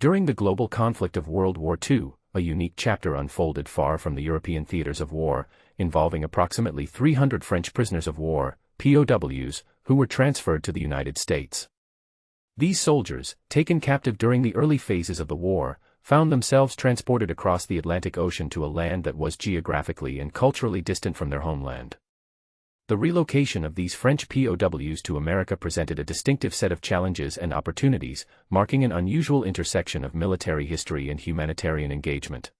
During the global conflict of World War II, a unique chapter unfolded far from the European theaters of war, involving approximately 300 French prisoners of war, POWs, who were transferred to the United States. These soldiers, taken captive during the early phases of the war, found themselves transported across the Atlantic Ocean to a land that was geographically and culturally distant from their homeland. The relocation of these French POWs to America presented a distinctive set of challenges and opportunities, marking an unusual intersection of military history and humanitarian engagement.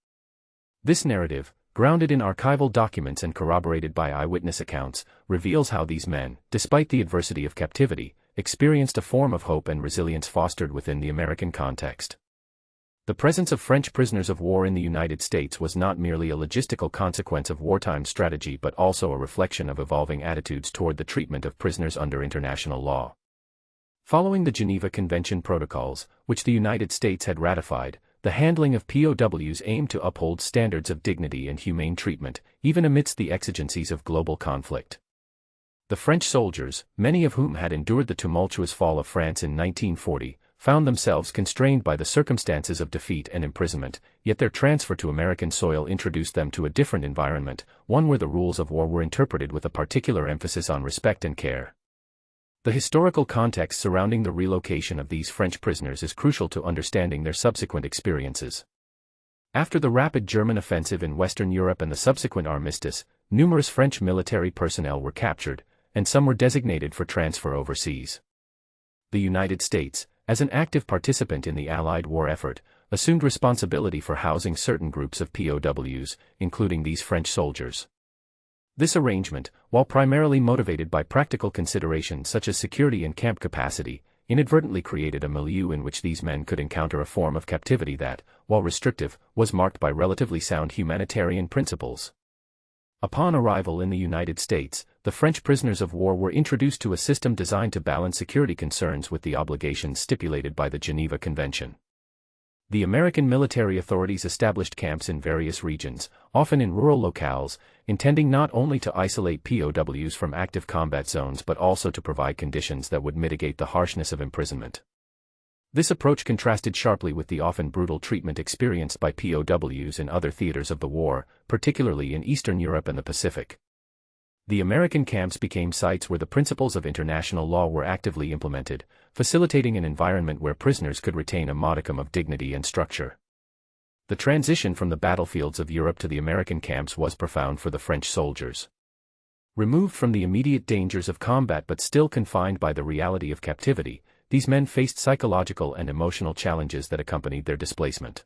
This narrative, grounded in archival documents and corroborated by eyewitness accounts, reveals how these men, despite the adversity of captivity, experienced a form of hope and resilience fostered within the American context. The presence of French prisoners of war in the United States was not merely a logistical consequence of wartime strategy but also a reflection of evolving attitudes toward the treatment of prisoners under international law. Following the Geneva Convention protocols, which the United States had ratified, the handling of POWs aimed to uphold standards of dignity and humane treatment, even amidst the exigencies of global conflict. The French soldiers, many of whom had endured the tumultuous fall of France in 1940, found themselves constrained by the circumstances of defeat and imprisonment, yet their transfer to American soil introduced them to a different environment, one where the rules of war were interpreted with a particular emphasis on respect and care. The historical context surrounding the relocation of these French prisoners is crucial to understanding their subsequent experiences. After the rapid German offensive in Western Europe and the subsequent armistice, numerous French military personnel were captured, and some were designated for transfer overseas. The United States, as an active participant in the Allied war effort, assumed responsibility for housing certain groups of POWs, including these French soldiers. This arrangement, while primarily motivated by practical considerations such as security and camp capacity, inadvertently created a milieu in which these men could encounter a form of captivity that, while restrictive, was marked by relatively sound humanitarian principles. Upon arrival in the United States, the French prisoners of war were introduced to a system designed to balance security concerns with the obligations stipulated by the Geneva Convention. The American military authorities established camps in various regions, often in rural locales, intending not only to isolate POWs from active combat zones but also to provide conditions that would mitigate the harshness of imprisonment. This approach contrasted sharply with the often brutal treatment experienced by POWs in other theaters of the war, particularly in Eastern Europe and the Pacific. The American camps became sites where the principles of international law were actively implemented, facilitating an environment where prisoners could retain a modicum of dignity and structure. The transition from the battlefields of Europe to the American camps was profound for the French soldiers. Removed from the immediate dangers of combat but still confined by the reality of captivity, these men faced psychological and emotional challenges that accompanied their displacement.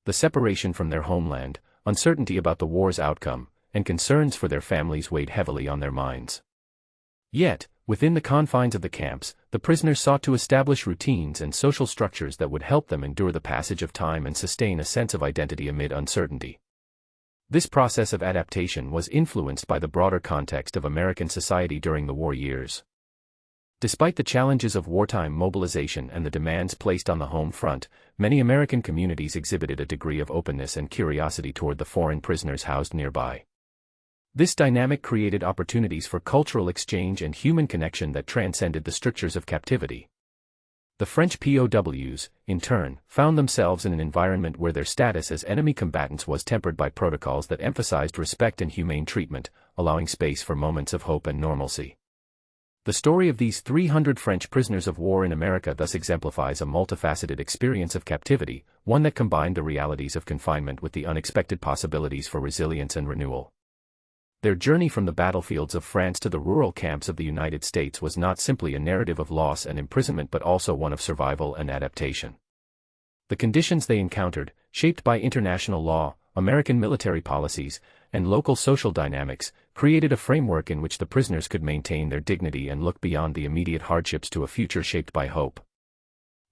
The separation from their homeland, uncertainty about the war's outcome, and concerns for their families weighed heavily on their minds. Yet, within the confines of the camps, the prisoners sought to establish routines and social structures that would help them endure the passage of time and sustain a sense of identity amid uncertainty. This process of adaptation was influenced by the broader context of American society during the war years. Despite the challenges of wartime mobilization and the demands placed on the home front, many American communities exhibited a degree of openness and curiosity toward the foreign prisoners housed nearby. This dynamic created opportunities for cultural exchange and human connection that transcended the strictures of captivity. The French POWs, in turn, found themselves in an environment where their status as enemy combatants was tempered by protocols that emphasized respect and humane treatment, allowing space for moments of hope and normalcy. The story of these 300 French prisoners of war in America thus exemplifies a multifaceted experience of captivity, one that combined the realities of confinement with the unexpected possibilities for resilience and renewal. Their journey from the battlefields of France to the rural camps of the United States was not simply a narrative of loss and imprisonment but also one of survival and adaptation. The conditions they encountered, shaped by international law, American military policies, and local social dynamics, created a framework in which the prisoners could maintain their dignity and look beyond the immediate hardships to a future shaped by hope.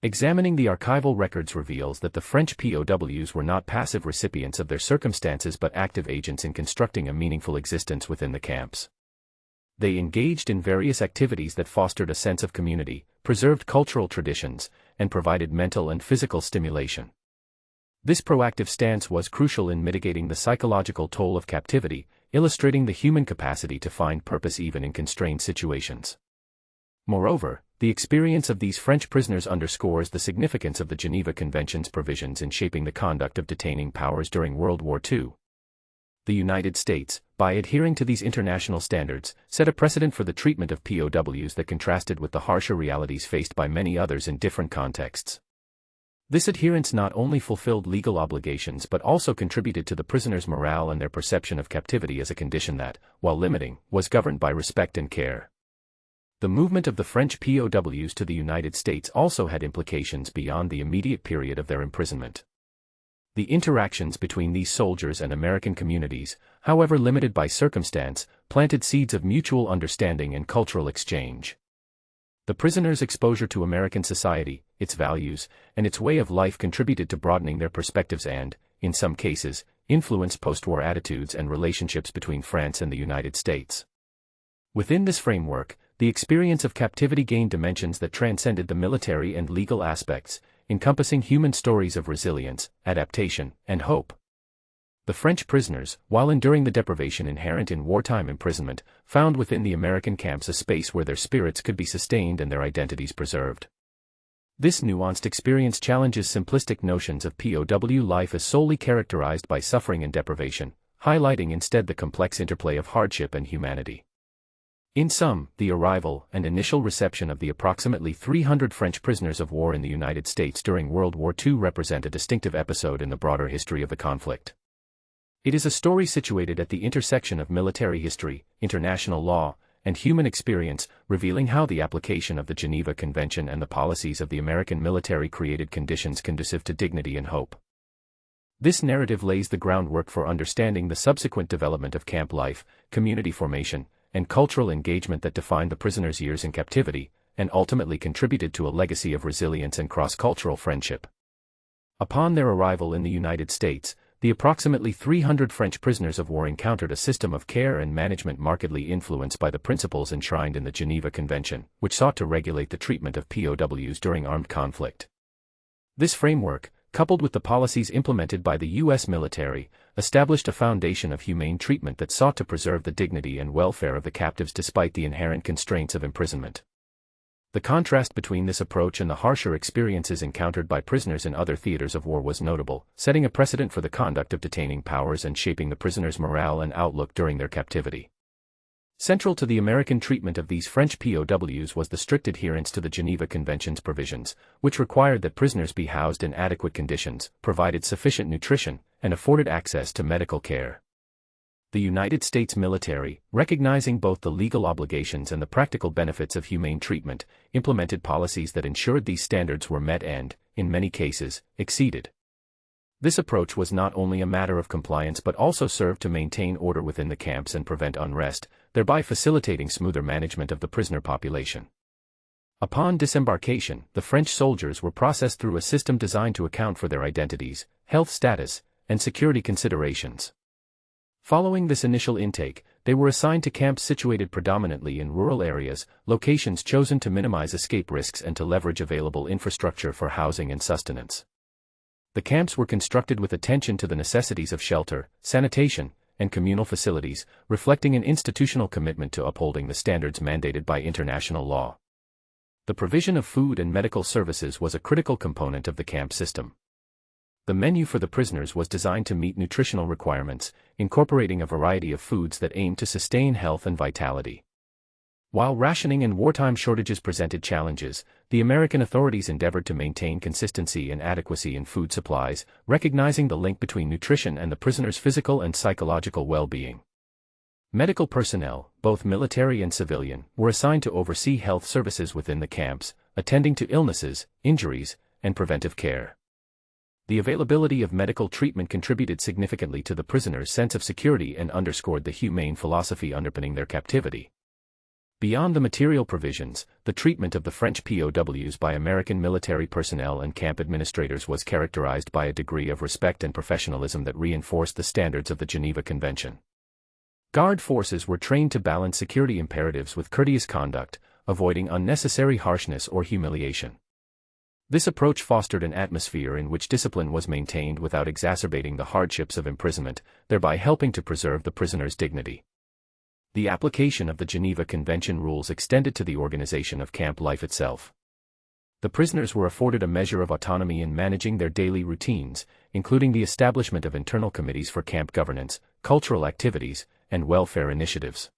Examining the archival records reveals that the French POWs were not passive recipients of their circumstances but active agents in constructing a meaningful existence within the camps. They engaged in various activities that fostered a sense of community, preserved cultural traditions, and provided mental and physical stimulation. This proactive stance was crucial in mitigating the psychological toll of captivity, illustrating the human capacity to find purpose even in constrained situations. Moreover, The experience of these French prisoners underscores the significance of the Geneva Convention's provisions in shaping the conduct of detaining powers during World War II. The United States, by adhering to these international standards, set a precedent for the treatment of POWs that contrasted with the harsher realities faced by many others in different contexts. This adherence not only fulfilled legal obligations but also contributed to the prisoners' morale and their perception of captivity as a condition that, while limiting, was governed by respect and care. The movement of the French POWs to the United States also had implications beyond the immediate period of their imprisonment. The interactions between these soldiers and American communities, however limited by circumstance, planted seeds of mutual understanding and cultural exchange. The prisoners' exposure to American society, its values, and its way of life contributed to broadening their perspectives and, in some cases, influenced post-war attitudes and relationships between France and the United States. Within this framework, the experience of captivity gained dimensions that transcended the military and legal aspects, encompassing human stories of resilience, adaptation, and hope. The French prisoners, while enduring the deprivation inherent in wartime imprisonment, found within the American camps a space where their spirits could be sustained and their identities preserved. This nuanced experience challenges simplistic notions of POW life as solely characterized by suffering and deprivation, highlighting instead the complex interplay of hardship and humanity. In sum, the arrival and initial reception of the approximately 300 French prisoners of war in the United States during World War II represent a distinctive episode in the broader history of the conflict. It is a story situated at the intersection of military history, international law, and human experience, revealing how the application of the Geneva Convention and the policies of the American military created conditions conducive to dignity and hope. This narrative lays the groundwork for understanding the subsequent development of camp life, community formation, and cultural engagement that defined the prisoners' years in captivity, and ultimately contributed to a legacy of resilience and cross-cultural friendship. Upon their arrival in the United States, the approximately 300 French prisoners of war encountered a system of care and management markedly influenced by the principles enshrined in the Geneva Convention, which sought to regulate the treatment of POWs during armed conflict. This framework, coupled with the policies implemented by the U.S. military, established a foundation of humane treatment that sought to preserve the dignity and welfare of the captives despite the inherent constraints of imprisonment. The contrast between this approach and the harsher experiences encountered by prisoners in other theaters of war was notable, setting a precedent for the conduct of detaining powers and shaping the prisoners' morale and outlook during their captivity. Central to the American treatment of these French POWs was the strict adherence to the Geneva Convention's provisions, which required that prisoners be housed in adequate conditions, provided sufficient nutrition, and afforded access to medical care. The United States military, recognizing both the legal obligations and the practical benefits of humane treatment, implemented policies that ensured these standards were met and, in many cases, exceeded. This approach was not only a matter of compliance but also served to maintain order within the camps and prevent unrest, thereby facilitating smoother management of the prisoner population. Upon disembarkation, the French soldiers were processed through a system designed to account for their identities, health status, and security considerations. Following this initial intake, they were assigned to camps situated predominantly in rural areas, locations chosen to minimize escape risks and to leverage available infrastructure for housing and sustenance. The camps were constructed with attention to the necessities of shelter, sanitation, and communal facilities, reflecting an institutional commitment to upholding the standards mandated by international law. The provision of food and medical services was a critical component of the camp system. The menu for the prisoners was designed to meet nutritional requirements, incorporating a variety of foods that aimed to sustain health and vitality. While rationing and wartime shortages presented challenges, the American authorities endeavored to maintain consistency and adequacy in food supplies, recognizing the link between nutrition and the prisoners' physical and psychological well-being. Medical personnel, both military and civilian, were assigned to oversee health services within the camps, attending to illnesses, injuries, and preventive care. The availability of medical treatment contributed significantly to the prisoners' sense of security and underscored the humane philosophy underpinning their captivity. Beyond the material provisions, the treatment of the French POWs by American military personnel and camp administrators was characterized by a degree of respect and professionalism that reinforced the standards of the Geneva Convention. Guard forces were trained to balance security imperatives with courteous conduct, avoiding unnecessary harshness or humiliation. This approach fostered an atmosphere in which discipline was maintained without exacerbating the hardships of imprisonment, thereby helping to preserve the prisoner's dignity. The application of the Geneva Convention rules extended to the organization of camp life itself. The prisoners were afforded a measure of autonomy in managing their daily routines, including the establishment of internal committees for camp governance, cultural activities, and welfare initiatives.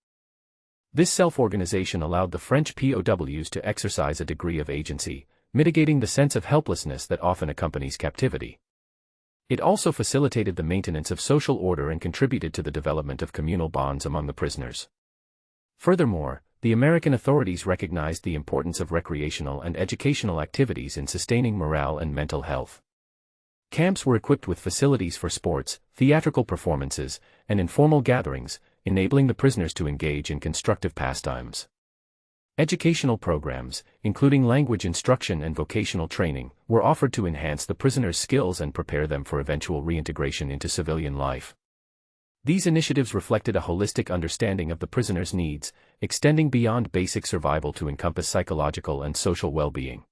This self-organization allowed the French POWs to exercise a degree of agency, mitigating the sense of helplessness that often accompanies captivity. It also facilitated the maintenance of social order and contributed to the development of communal bonds among the prisoners. Furthermore, the American authorities recognized the importance of recreational and educational activities in sustaining morale and mental health. Camps were equipped with facilities for sports, theatrical performances, and informal gatherings, enabling the prisoners to engage in constructive pastimes. Educational programs, including language instruction and vocational training, were offered to enhance the prisoners' skills and prepare them for eventual reintegration into civilian life. These initiatives reflected a holistic understanding of the prisoners' needs, extending beyond basic survival to encompass psychological and social well-being.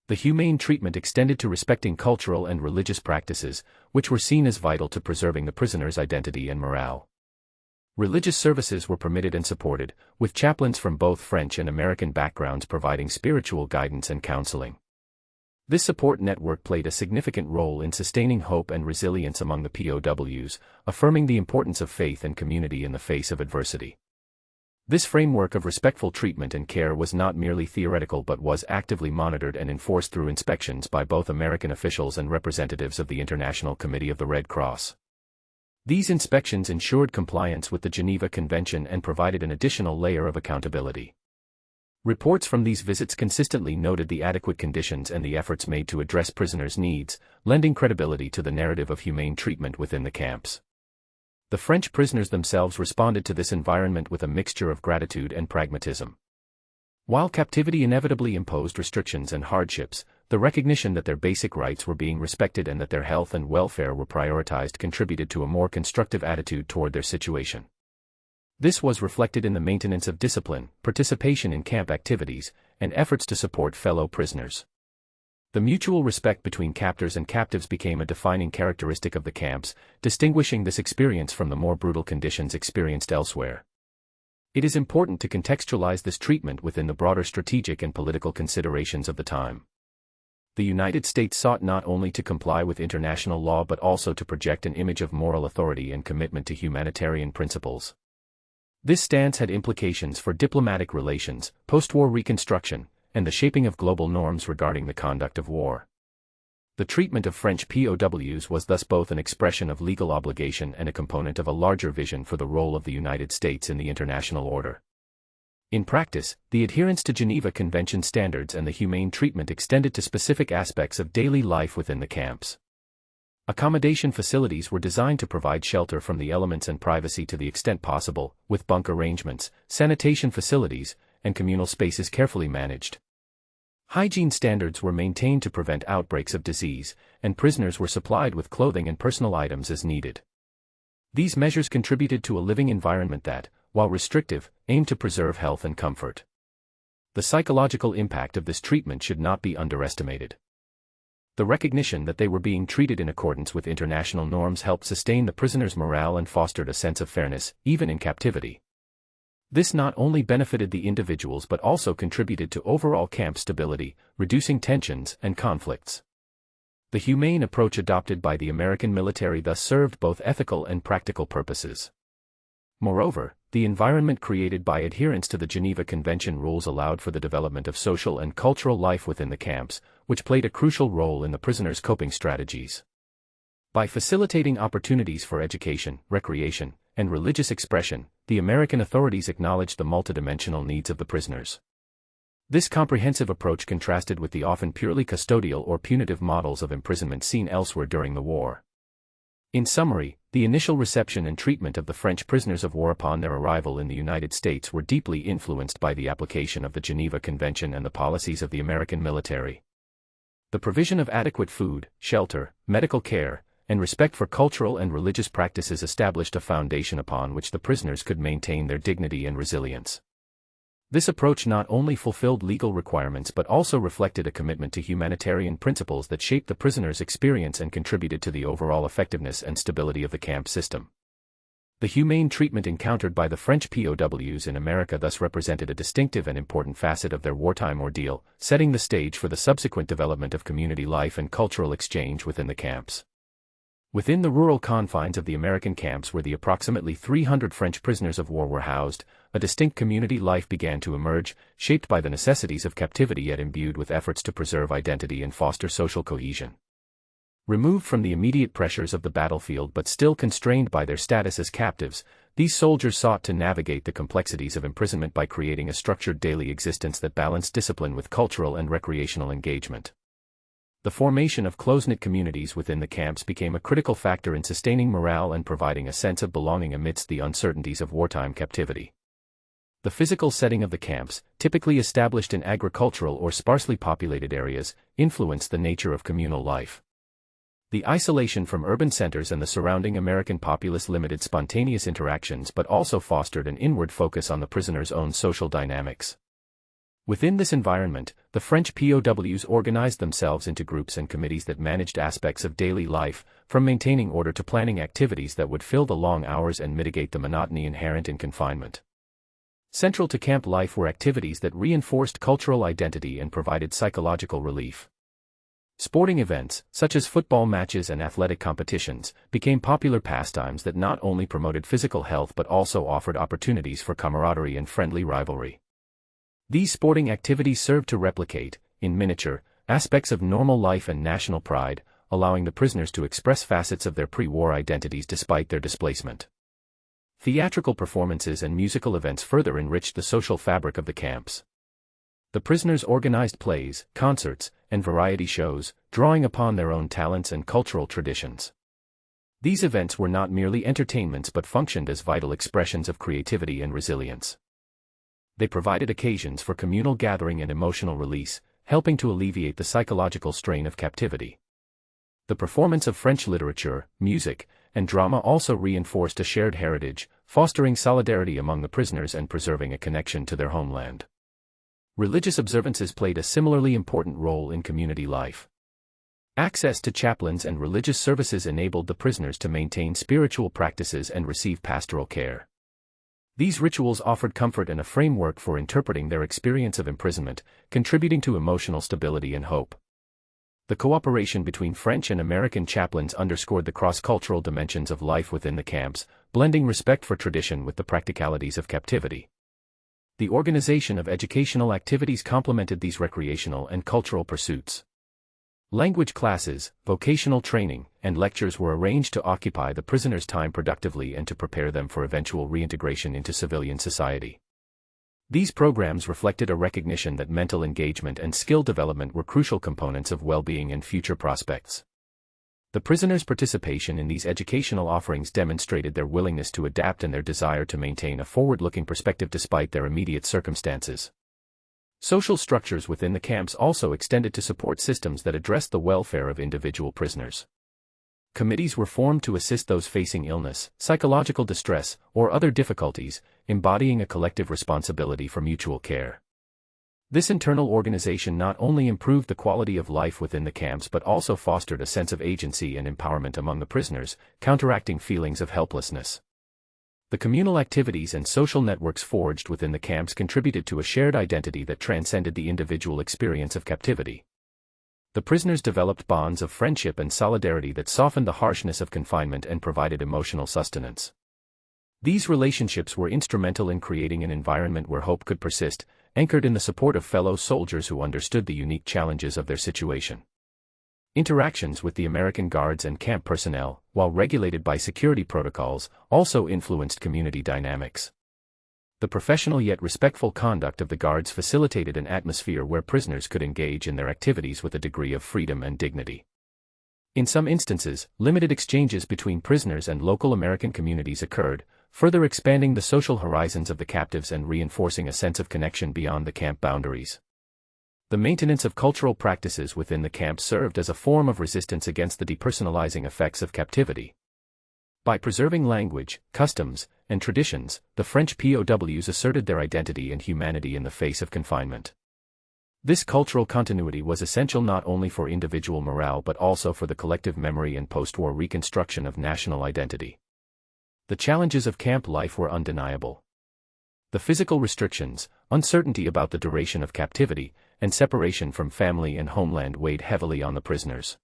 The humane treatment extended to respecting cultural and religious practices, which were seen as vital to preserving the prisoners' identity and morale. Religious services were permitted and supported, with chaplains from both French and American backgrounds providing spiritual guidance and counseling. This support network played a significant role in sustaining hope and resilience among the POWs, affirming the importance of faith and community in the face of adversity. This framework of respectful treatment and care was not merely theoretical but was actively monitored and enforced through inspections by both American officials and representatives of the International Committee of the Red Cross. These inspections ensured compliance with the Geneva Convention and provided an additional layer of accountability. Reports from these visits consistently noted the adequate conditions and the efforts made to address prisoners' needs, lending credibility to the narrative of humane treatment within the camps. The French prisoners themselves responded to this environment with a mixture of gratitude and pragmatism. While captivity inevitably imposed restrictions and hardships, the recognition that their basic rights were being respected and that their health and welfare were prioritized contributed to a more constructive attitude toward their situation. This was reflected in the maintenance of discipline, participation in camp activities, and efforts to support fellow prisoners. The mutual respect between captors and captives became a defining characteristic of the camps, distinguishing this experience from the more brutal conditions experienced elsewhere. It is important to contextualize this treatment within the broader strategic and political considerations of the time. The United States sought not only to comply with international law but also to project an image of moral authority and commitment to humanitarian principles. This stance had implications for diplomatic relations, post-war reconstruction, and the shaping of global norms regarding the conduct of war. The treatment of French POWs was thus both an expression of legal obligation and a component of a larger vision for the role of the United States in the international order. In practice, the adherence to Geneva Convention standards and the humane treatment extended to specific aspects of daily life within the camps. Accommodation facilities were designed to provide shelter from the elements and privacy to the extent possible, with bunk arrangements, sanitation facilities, and communal spaces carefully managed. Hygiene standards were maintained to prevent outbreaks of disease, and prisoners were supplied with clothing and personal items as needed. These measures contributed to a living environment that, while restrictive, aimed to preserve health and comfort. The psychological impact of this treatment should not be underestimated. The recognition that they were being treated in accordance with international norms helped sustain the prisoners' morale and fostered a sense of fairness, even in captivity. This not only benefited the individuals but also contributed to overall camp stability, reducing tensions and conflicts. The humane approach adopted by the American military thus served both ethical and practical purposes. Moreover, the environment created by adherence to the Geneva Convention rules allowed for the development of social and cultural life within the camps, which played a crucial role in the prisoners' coping strategies. By facilitating opportunities for education, recreation, and religious expression, the American authorities acknowledged the multidimensional needs of the prisoners. This comprehensive approach contrasted with the often purely custodial or punitive models of imprisonment seen elsewhere during the war. In summary, the initial reception and treatment of the French prisoners of war upon their arrival in the United States were deeply influenced by the application of the Geneva Convention and the policies of the American military. The provision of adequate food, shelter, medical care, and respect for cultural and religious practices established a foundation upon which the prisoners could maintain their dignity and resilience. This approach not only fulfilled legal requirements but also reflected a commitment to humanitarian principles that shaped the prisoners' experience and contributed to the overall effectiveness and stability of the camp system. The humane treatment encountered by the French POWs in America thus represented a distinctive and important facet of their wartime ordeal, setting the stage for the subsequent development of community life and cultural exchange within the camps. Within the rural confines of the American camps where the approximately 300 French prisoners of war were housed, a distinct community life began to emerge, shaped by the necessities of captivity yet imbued with efforts to preserve identity and foster social cohesion. Removed from the immediate pressures of the battlefield but still constrained by their status as captives, these soldiers sought to navigate the complexities of imprisonment by creating a structured daily existence that balanced discipline with cultural and recreational engagement. The formation of close-knit communities within the camps became a critical factor in sustaining morale and providing a sense of belonging amidst the uncertainties of wartime captivity. The physical setting of the camps, typically established in agricultural or sparsely populated areas, influenced the nature of communal life. The isolation from urban centers and the surrounding American populace limited spontaneous interactions but also fostered an inward focus on the prisoners' own social dynamics. Within this environment, the French POWs organized themselves into groups and committees that managed aspects of daily life, from maintaining order to planning activities that would fill the long hours and mitigate the monotony inherent in confinement. Central to camp life were activities that reinforced cultural identity and provided psychological relief. Sporting events, such as football matches and athletic competitions, became popular pastimes that not only promoted physical health but also offered opportunities for camaraderie and friendly rivalry. These sporting activities served to replicate, in miniature, aspects of normal life and national pride, allowing the prisoners to express facets of their pre-war identities despite their displacement. Theatrical performances and musical events further enriched the social fabric of the camps. The prisoners organized plays, concerts, and variety shows, drawing upon their own talents and cultural traditions. These events were not merely entertainments but functioned as vital expressions of creativity and resilience. They provided occasions for communal gathering and emotional release, helping to alleviate the psychological strain of captivity. The performance of French literature, music, and drama also reinforced a shared heritage, fostering solidarity among the prisoners and preserving a connection to their homeland. Religious observances played a similarly important role in community life. Access to chaplains and religious services enabled the prisoners to maintain spiritual practices and receive pastoral care. These rituals offered comfort and a framework for interpreting their experience of imprisonment, contributing to emotional stability and hope. The cooperation between French and American chaplains underscored the cross-cultural dimensions of life within the camps, blending respect for tradition with the practicalities of captivity. The organization of educational activities complemented these recreational and cultural pursuits. Language classes, vocational training, and lectures were arranged to occupy the prisoners' time productively and to prepare them for eventual reintegration into civilian society. These programs reflected a recognition that mental engagement and skill development were crucial components of well-being and future prospects. The prisoners' participation in these educational offerings demonstrated their willingness to adapt and their desire to maintain a forward-looking perspective despite their immediate circumstances. Social structures within the camps also extended to support systems that addressed the welfare of individual prisoners. Committees were formed to assist those facing illness, psychological distress, or other difficulties, embodying a collective responsibility for mutual care. This internal organization not only improved the quality of life within the camps but also fostered a sense of agency and empowerment among the prisoners, counteracting feelings of helplessness. The communal activities and social networks forged within the camps contributed to a shared identity that transcended the individual experience of captivity. The prisoners developed bonds of friendship and solidarity that softened the harshness of confinement and provided emotional sustenance. These relationships were instrumental in creating an environment where hope could persist, anchored in the support of fellow soldiers who understood the unique challenges of their situation. Interactions with the American guards and camp personnel, while regulated by security protocols, also influenced community dynamics. The professional yet respectful conduct of the guards facilitated an atmosphere where prisoners could engage in their activities with a degree of freedom and dignity. In some instances, limited exchanges between prisoners and local American communities occurred, further expanding the social horizons of the captives and reinforcing a sense of connection beyond the camp boundaries. The maintenance of cultural practices within the camp served as a form of resistance against the depersonalizing effects of captivity. By preserving language, customs, and traditions, the French POWs asserted their identity and humanity in the face of confinement. This cultural continuity was essential not only for individual morale but also for the collective memory and post-war reconstruction of national identity. The challenges of camp life were undeniable. The physical restrictions, uncertainty about the duration of captivity, and separation from family and homeland weighed heavily on the prisoners.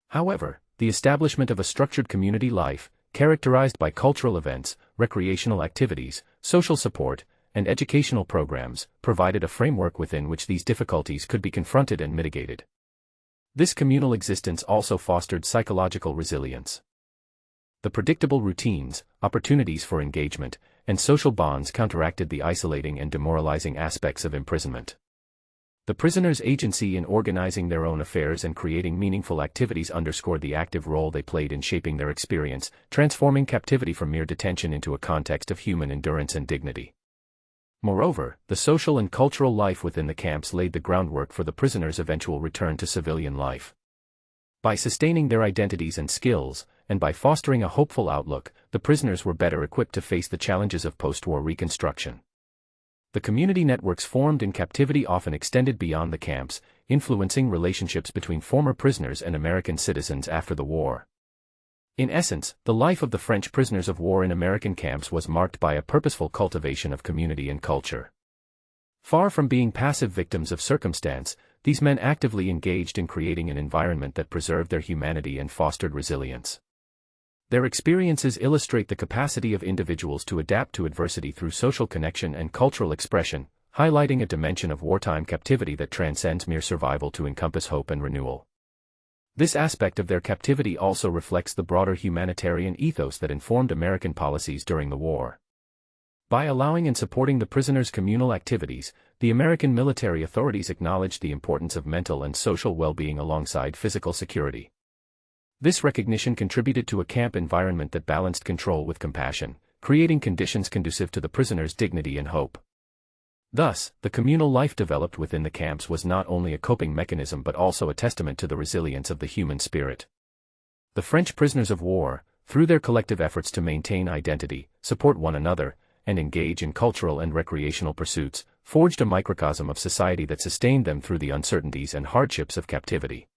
However, the establishment of a structured community life, characterized by cultural events, recreational activities, social support, and educational programs, provided a framework within which these difficulties could be confronted and mitigated. This communal existence also fostered psychological resilience. The predictable routines, opportunities for engagement, and social bonds counteracted the isolating and demoralizing aspects of imprisonment. The prisoners' agency in organizing their own affairs and creating meaningful activities underscored the active role they played in shaping their experience, transforming captivity from mere detention into a context of human endurance and dignity. Moreover, the social and cultural life within the camps laid the groundwork for the prisoners' eventual return to civilian life. By sustaining their identities and skills, and by fostering a hopeful outlook, the prisoners were better equipped to face the challenges of post-war reconstruction. The community networks formed in captivity often extended beyond the camps, influencing relationships between former prisoners and American citizens after the war. In essence, the life of the French prisoners of war in American camps was marked by a purposeful cultivation of community and culture. Far from being passive victims of circumstance, these men actively engaged in creating an environment that preserved their humanity and fostered resilience. Their experiences illustrate the capacity of individuals to adapt to adversity through social connection and cultural expression, highlighting a dimension of wartime captivity that transcends mere survival to encompass hope and renewal. This aspect of their captivity also reflects the broader humanitarian ethos that informed American policies during the war. By allowing and supporting the prisoners' communal activities, the American military authorities acknowledged the importance of mental and social well-being alongside physical security. This recognition contributed to a camp environment that balanced control with compassion, creating conditions conducive to the prisoners' dignity and hope. Thus, the communal life developed within the camps was not only a coping mechanism but also a testament to the resilience of the human spirit. The French prisoners of war, through their collective efforts to maintain identity, support one another, and engage in cultural and recreational pursuits, forged a microcosm of society that sustained them through the uncertainties and hardships of captivity.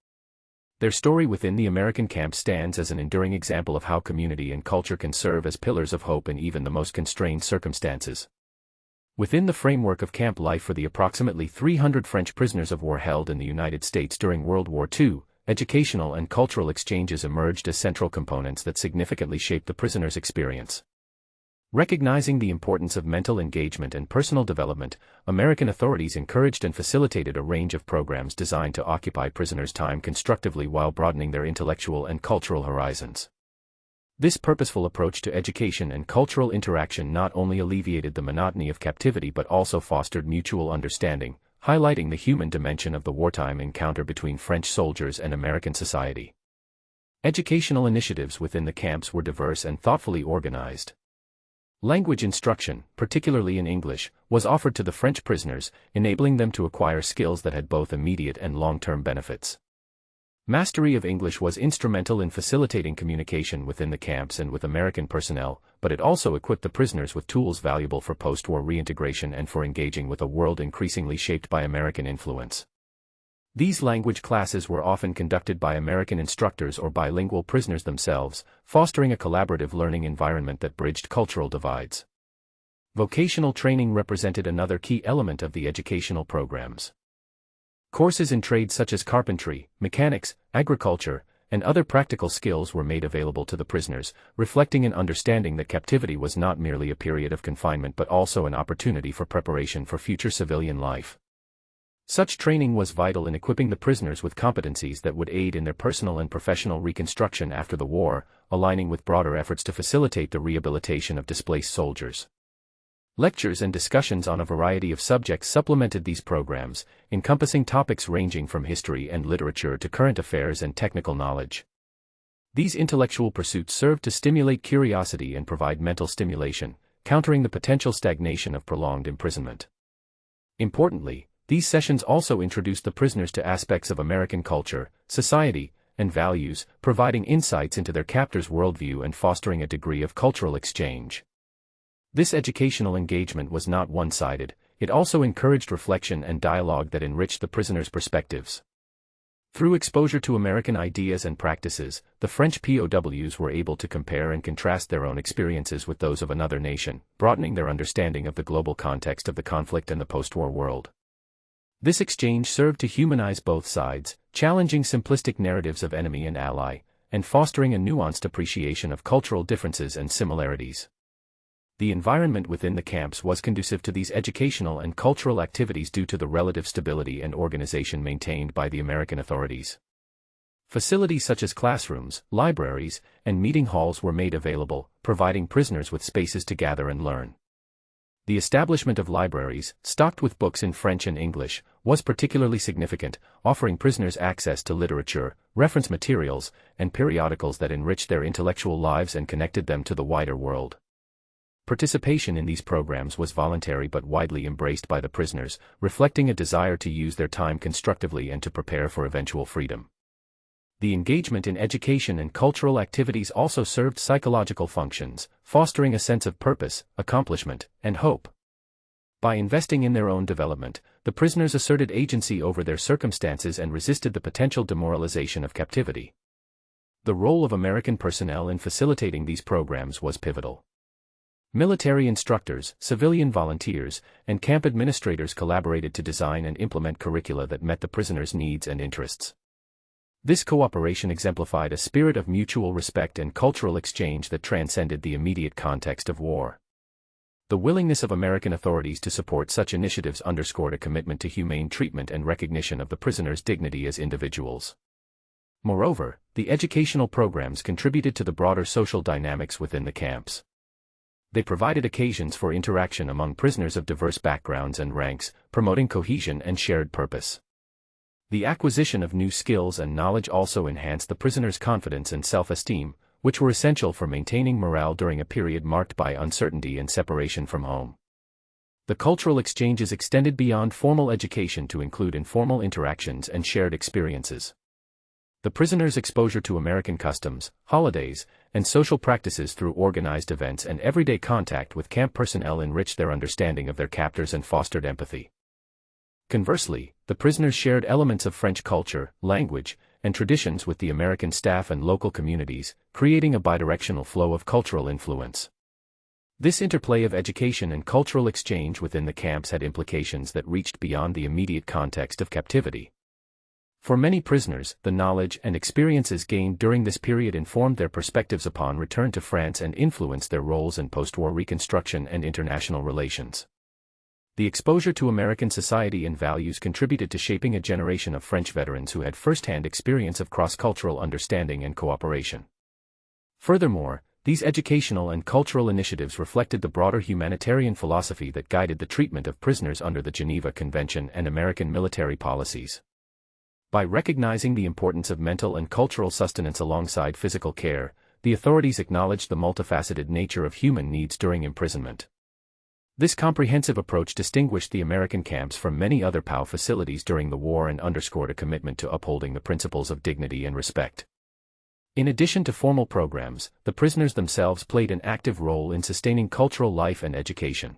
Their story within the American camp stands as an enduring example of how community and culture can serve as pillars of hope in even the most constrained circumstances. Within the framework of camp life for the approximately 300 French prisoners of war held in the United States during World War II, educational and cultural exchanges emerged as central components that significantly shaped the prisoners' experience. Recognizing the importance of mental engagement and personal development, American authorities encouraged and facilitated a range of programs designed to occupy prisoners' time constructively while broadening their intellectual and cultural horizons. This purposeful approach to education and cultural interaction not only alleviated the monotony of captivity but also fostered mutual understanding, highlighting the human dimension of the wartime encounter between French soldiers and American society. Educational initiatives within the camps were diverse and thoughtfully organized. Language instruction, particularly in English, was offered to the French prisoners, enabling them to acquire skills that had both immediate and long-term benefits. Mastery of English was instrumental in facilitating communication within the camps and with American personnel, but it also equipped the prisoners with tools valuable for post-war reintegration and for engaging with a world increasingly shaped by American influence. These language classes were often conducted by American instructors or bilingual prisoners themselves, fostering a collaborative learning environment that bridged cultural divides. Vocational training represented another key element of the educational programs. Courses in trades such as carpentry, mechanics, agriculture, and other practical skills were made available to the prisoners, reflecting an understanding that captivity was not merely a period of confinement but also an opportunity for preparation for future civilian life. Such training was vital in equipping the prisoners with competencies that would aid in their personal and professional reconstruction after the war, aligning with broader efforts to facilitate the rehabilitation of displaced soldiers. Lectures and discussions on a variety of subjects supplemented these programs, encompassing topics ranging from history and literature to current affairs and technical knowledge. These intellectual pursuits served to stimulate curiosity and provide mental stimulation, countering the potential stagnation of prolonged imprisonment. Importantly, these sessions also introduced the prisoners to aspects of American culture, society, and values, providing insights into their captors' worldview and fostering a degree of cultural exchange. This educational engagement was not one-sided, it also encouraged reflection and dialogue that enriched the prisoners' perspectives. Through exposure to American ideas and practices, the French POWs were able to compare and contrast their own experiences with those of another nation, broadening their understanding of the global context of the conflict and the post-war world. This exchange served to humanize both sides, challenging simplistic narratives of enemy and ally, and fostering a nuanced appreciation of cultural differences and similarities. The environment within the camps was conducive to these educational and cultural activities due to the relative stability and organization maintained by the American authorities. Facilities such as classrooms, libraries, and meeting halls were made available, providing prisoners with spaces to gather and learn. The establishment of libraries, stocked with books in French and English, was particularly significant, offering prisoners access to literature, reference materials, and periodicals that enriched their intellectual lives and connected them to the wider world. Participation in these programs was voluntary but widely embraced by the prisoners, reflecting a desire to use their time constructively and to prepare for eventual freedom. The engagement in education and cultural activities also served psychological functions, fostering a sense of purpose, accomplishment, and hope. By investing in their own development, the prisoners asserted agency over their circumstances and resisted the potential demoralization of captivity. The role of American personnel in facilitating these programs was pivotal. Military instructors, civilian volunteers, and camp administrators collaborated to design and implement curricula that met the prisoners' needs and interests. This cooperation exemplified a spirit of mutual respect and cultural exchange that transcended the immediate context of war. The willingness of American authorities to support such initiatives underscored a commitment to humane treatment and recognition of the prisoners' dignity as individuals. Moreover, the educational programs contributed to the broader social dynamics within the camps. They provided occasions for interaction among prisoners of diverse backgrounds and ranks, promoting cohesion and shared purpose. The acquisition of new skills and knowledge also enhanced the prisoners' confidence and self-esteem, which were essential for maintaining morale during a period marked by uncertainty and separation from home. The cultural exchanges extended beyond formal education to include informal interactions and shared experiences. The prisoners' exposure to American customs, holidays, and social practices through organized events and everyday contact with camp personnel enriched their understanding of their captors and fostered empathy. Conversely, the prisoners shared elements of French culture, language, and traditions with the American staff and local communities, creating a bidirectional flow of cultural influence. This interplay of education and cultural exchange within the camps had implications that reached beyond the immediate context of captivity. For many prisoners, the knowledge and experiences gained during this period informed their perspectives upon return to France and influenced their roles in post-war reconstruction and international relations. The exposure to American society and values contributed to shaping a generation of French veterans who had first-hand experience of cross-cultural understanding and cooperation. Furthermore, these educational and cultural initiatives reflected the broader humanitarian philosophy that guided the treatment of prisoners under the Geneva Convention and American military policies. By recognizing the importance of mental and cultural sustenance alongside physical care, the authorities acknowledged the multifaceted nature of human needs during imprisonment. This comprehensive approach distinguished the American camps from many other POW facilities during the war and underscored a commitment to upholding the principles of dignity and respect. In addition to formal programs, the prisoners themselves played an active role in sustaining cultural life and education.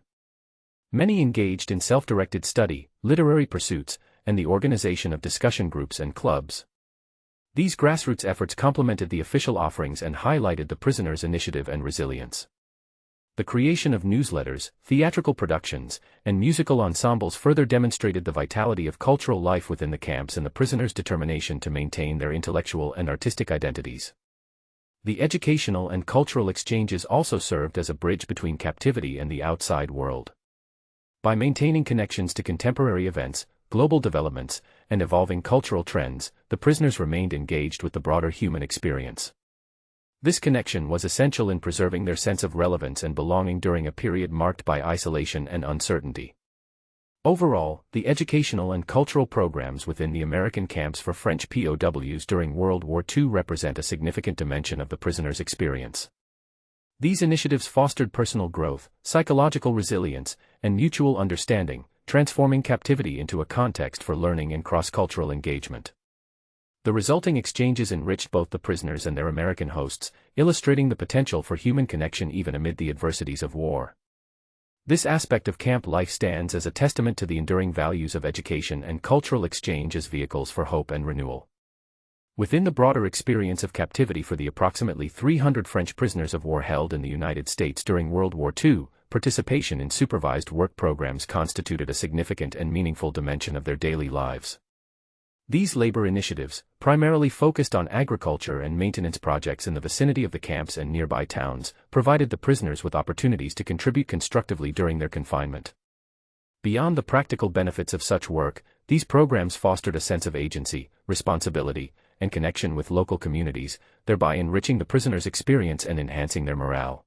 Many engaged in self-directed study, literary pursuits, and the organization of discussion groups and clubs. These grassroots efforts complemented the official offerings and highlighted the prisoners' initiative and resilience. The creation of newsletters, theatrical productions, and musical ensembles further demonstrated the vitality of cultural life within the camps and the prisoners' determination to maintain their intellectual and artistic identities. The educational and cultural exchanges also served as a bridge between captivity and the outside world. By maintaining connections to contemporary events, global developments, and evolving cultural trends, the prisoners remained engaged with the broader human experience. This connection was essential in preserving their sense of relevance and belonging during a period marked by isolation and uncertainty. Overall, the educational and cultural programs within the American camps for French POWs during World War II represent a significant dimension of the prisoners' experience. These initiatives fostered personal growth, psychological resilience, and mutual understanding, transforming captivity into a context for learning and cross-cultural engagement. The resulting exchanges enriched both the prisoners and their American hosts, illustrating the potential for human connection even amid the adversities of war. This aspect of camp life stands as a testament to the enduring values of education and cultural exchange as vehicles for hope and renewal. Within the broader experience of captivity for the approximately 300 French prisoners of war held in the United States during World War II, participation in supervised work programs constituted a significant and meaningful dimension of their daily lives. These labor initiatives, primarily focused on agriculture and maintenance projects in the vicinity of the camps and nearby towns, provided the prisoners with opportunities to contribute constructively during their confinement. Beyond the practical benefits of such work, these programs fostered a sense of agency, responsibility, and connection with local communities, thereby enriching the prisoners' experience and enhancing their morale.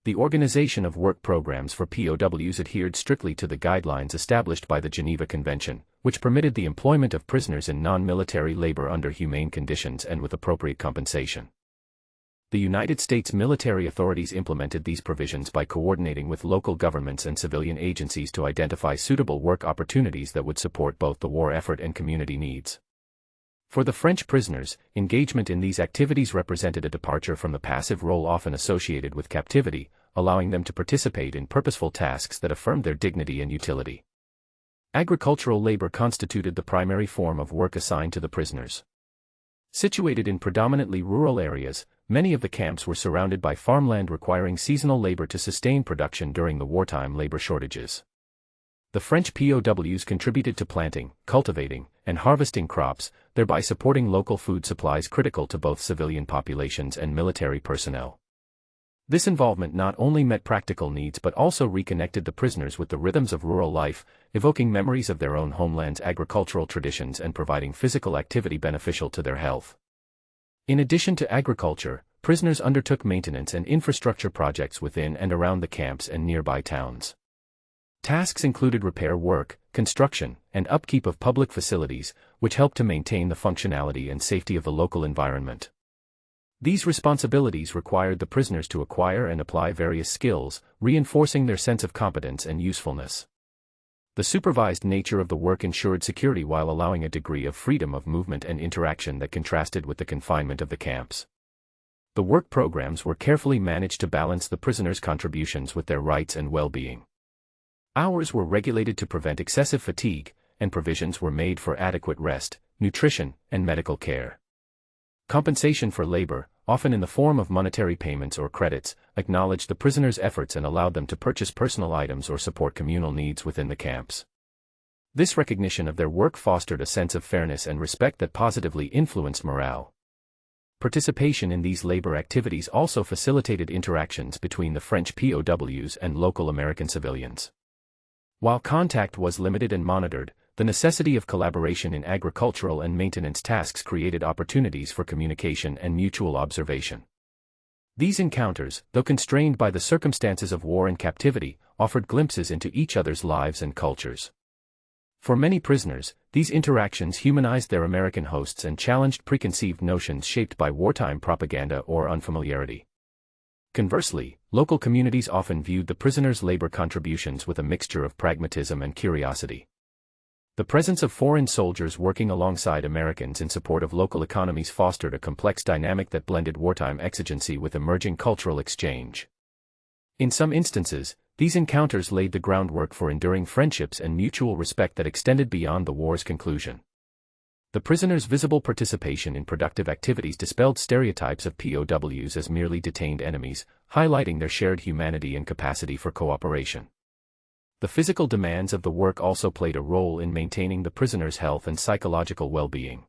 The organization of work programs for POWs adhered strictly to the guidelines established by the Geneva Convention, which permitted the employment of prisoners in non-military labor under humane conditions and with appropriate compensation. The United States military authorities implemented these provisions by coordinating with local governments and civilian agencies to identify suitable work opportunities that would support both the war effort and community needs. For the French prisoners, engagement in these activities represented a departure from the passive role often associated with captivity, allowing them to participate in purposeful tasks that affirmed their dignity and utility. Agricultural labor constituted the primary form of work assigned to the prisoners. Situated in predominantly rural areas, many of the camps were surrounded by farmland requiring seasonal labor to sustain production during the wartime labor shortages. The French POWs contributed to planting, cultivating, and harvesting crops, thereby supporting local food supplies critical to both civilian populations and military personnel. This involvement not only met practical needs but also reconnected the prisoners with the rhythms of rural life, evoking memories of their own homeland's agricultural traditions and providing physical activity beneficial to their health. In addition to agriculture, prisoners undertook maintenance and infrastructure projects within and around the camps and nearby towns. Tasks included repair work, construction, and upkeep of public facilities, which helped to maintain the functionality and safety of the local environment. These responsibilities required the prisoners to acquire and apply various skills, reinforcing their sense of competence and usefulness. The supervised nature of the work ensured security while allowing a degree of freedom of movement and interaction that contrasted with the confinement of the camps. The work programs were carefully managed to balance the prisoners' contributions with their rights and well-being. Hours were regulated to prevent excessive fatigue, and provisions were made for adequate rest, nutrition, and medical care. Compensation for labor, often in the form of monetary payments or credits, acknowledged the prisoners' efforts and allowed them to purchase personal items or support communal needs within the camps. This recognition of their work fostered a sense of fairness and respect that positively influenced morale. Participation in these labor activities also facilitated interactions between the French POWs and local American civilians. While contact was limited and monitored, the necessity of collaboration in agricultural and maintenance tasks created opportunities for communication and mutual observation. These encounters, though constrained by the circumstances of war and captivity, offered glimpses into each other's lives and cultures. For many prisoners, these interactions humanized their American hosts and challenged preconceived notions shaped by wartime propaganda or unfamiliarity. Conversely, local communities often viewed the prisoners' labor contributions with a mixture of pragmatism and curiosity. The presence of foreign soldiers working alongside Americans in support of local economies fostered a complex dynamic that blended wartime exigency with emerging cultural exchange. In some instances, these encounters laid the groundwork for enduring friendships and mutual respect that extended beyond the war's conclusion. The prisoners' visible participation in productive activities dispelled stereotypes of POWs as merely detained enemies, highlighting their shared humanity and capacity for cooperation. The physical demands of the work also played a role in maintaining the prisoners' health and psychological well-being.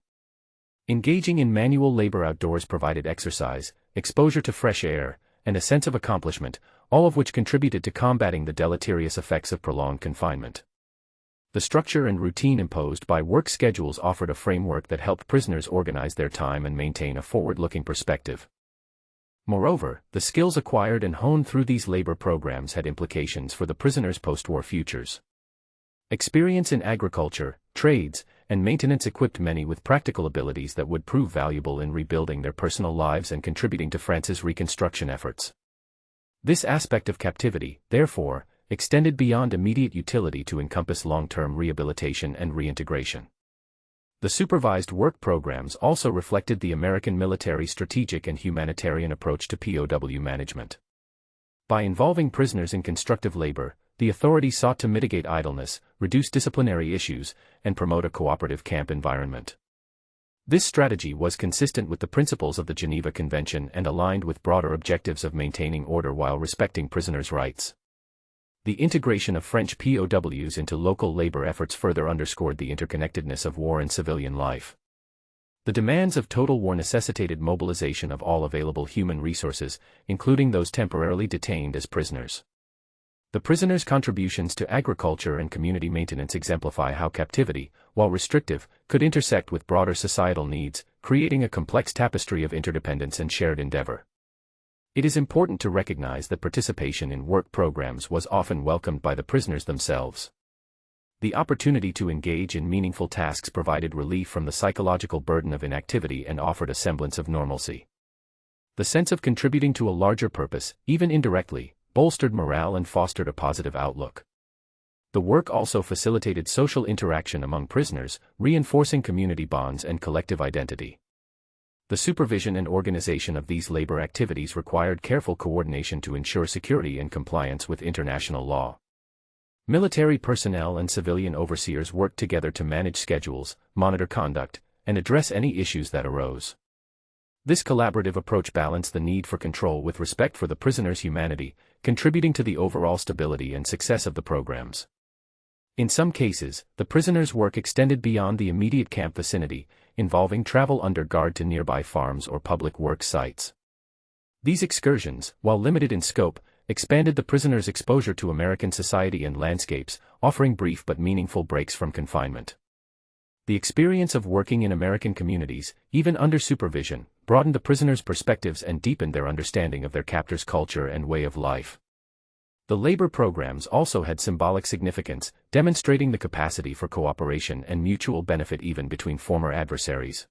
Engaging in manual labor outdoors provided exercise, exposure to fresh air, and a sense of accomplishment, all of which contributed to combating the deleterious effects of prolonged confinement. The structure and routine imposed by work schedules offered a framework that helped prisoners organize their time and maintain a forward-looking perspective. Moreover, the skills acquired and honed through these labor programs had implications for the prisoners' post-war futures. Experience in agriculture, trades, and maintenance equipped many with practical abilities that would prove valuable in rebuilding their personal lives and contributing to France's reconstruction efforts. This aspect of captivity, therefore, extended beyond immediate utility to encompass long-term rehabilitation and reintegration. The supervised work programs also reflected the American military strategic and humanitarian approach to POW management. By involving prisoners in constructive labor, the authorities sought to mitigate idleness, reduce disciplinary issues, and promote a cooperative camp environment. This strategy was consistent with the principles of the Geneva Convention and aligned with broader objectives of maintaining order while respecting prisoners' rights. The integration of French POWs into local labor efforts further underscored the interconnectedness of war and civilian life. The demands of total war necessitated mobilization of all available human resources, including those temporarily detained as prisoners. The prisoners' contributions to agriculture and community maintenance exemplify how captivity, while restrictive, could intersect with broader societal needs, creating a complex tapestry of interdependence and shared endeavor. It is important to recognize that participation in work programs was often welcomed by the prisoners themselves. The opportunity to engage in meaningful tasks provided relief from the psychological burden of inactivity and offered a semblance of normalcy. The sense of contributing to a larger purpose, even indirectly, bolstered morale and fostered a positive outlook. The work also facilitated social interaction among prisoners, reinforcing community bonds and collective identity. The supervision and organization of these labor activities required careful coordination to ensure security and compliance with international law. Military personnel and civilian overseers worked together to manage schedules, monitor conduct, and address any issues that arose. This collaborative approach balanced the need for control with respect for the prisoners' humanity, contributing to the overall stability and success of the programs. In some cases, the prisoners' work extended beyond the immediate camp vicinity, involving travel under guard to nearby farms or public work sites. These excursions, while limited in scope, expanded the prisoners' exposure to American society and landscapes, offering brief but meaningful breaks from confinement. The experience of working in American communities, even under supervision, broadened the prisoners' perspectives and deepened their understanding of their captors' culture and way of life. The labor programs also had symbolic significance, demonstrating the capacity for cooperation and mutual benefit even between former adversaries.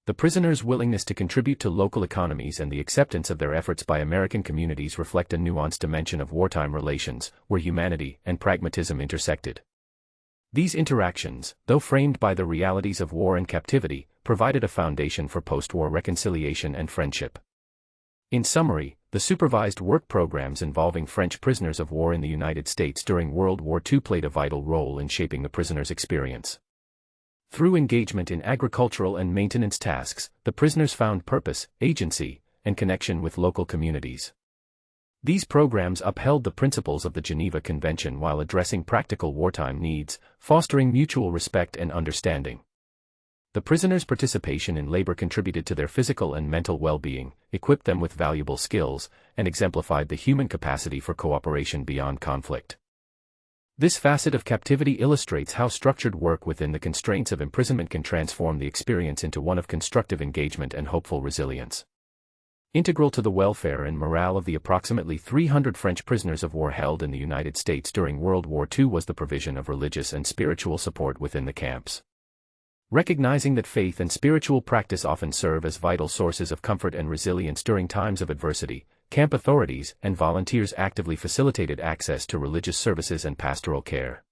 The prisoners' willingness to contribute to local economies and the acceptance of their efforts by American communities reflect a nuanced dimension of wartime relations, where humanity and pragmatism intersected. These interactions, though framed by the realities of war and captivity, provided a foundation for post-war reconciliation and friendship. In summary, the supervised work programs involving French prisoners of war in the United States during World War II played a vital role in shaping the prisoners' experience. Through engagement in agricultural and maintenance tasks, the prisoners found purpose, agency, and connection with local communities. These programs upheld the principles of the Geneva Convention while addressing practical wartime needs, fostering mutual respect and understanding. The prisoners' participation in labor contributed to their physical and mental well-being, equipped them with valuable skills, and exemplified the human capacity for cooperation beyond conflict. This facet of captivity illustrates how structured work within the constraints of imprisonment can transform the experience into one of constructive engagement and hopeful resilience. Integral to the welfare and morale of the approximately 300 French prisoners of war held in the United States during World War II was the provision of religious and spiritual support within the camps. Recognizing that faith and spiritual practice often serve as vital sources of comfort and resilience during times of adversity, camp authorities and volunteers actively facilitated access to religious services and pastoral care.